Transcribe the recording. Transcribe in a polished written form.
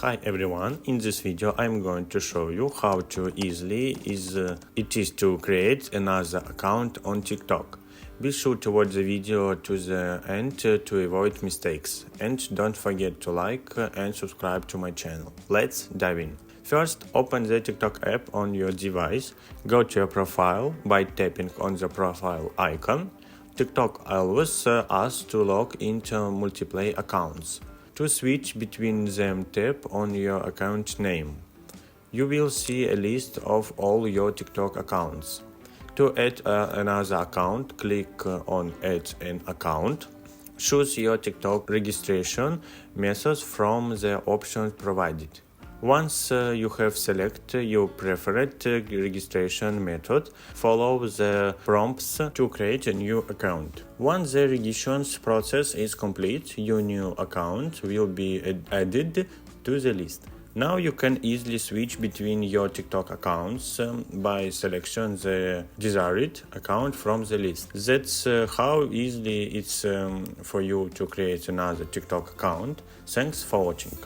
Hi everyone, in this video I'm going to show you how to easily it is to create another account on TikTok. Be sure to watch the video to the end to avoid mistakes, and don't forget to like and subscribe to my channel. Let's dive in. First, open the TikTok app on your device, go to your profile by tapping on the profile icon. TikTok allows us to log into multiple accounts. To switch between them, tap on your account name. You will see a list of all your TikTok accounts. To add another account, click on Add an account. Choose your TikTok registration method from the options provided. Once you have selected your preferred registration method, follow the prompts to create a new account. Once the registration process is complete, your new account will be added to the list. Now you can easily switch between your TikTok accounts by selecting the desired account from the list. That's how easily it's for you to create another TikTok account. Thanks for watching.